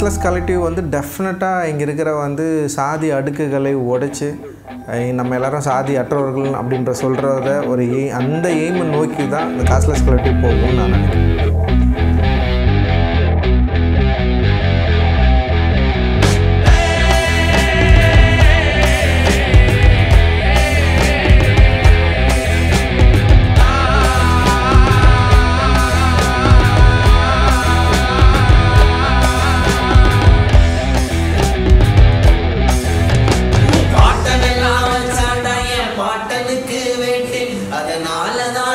Costless collective வந்து டெஃபினட்டாக இங்கே இருக்கிற வந்து சாதி அடுக்குகளை உடைச்சி நம்ம எல்லோரும் சாதி அற்றவர்கள் அப்படின்ற சொல்கிறத ஒரு அந்த எய்மை நோக்கி தான் இந்த காஸ்ட்லெஸ் கலெக்டிவ் போகும்னு நான் நினைக்கிறேன். அதனாலதான்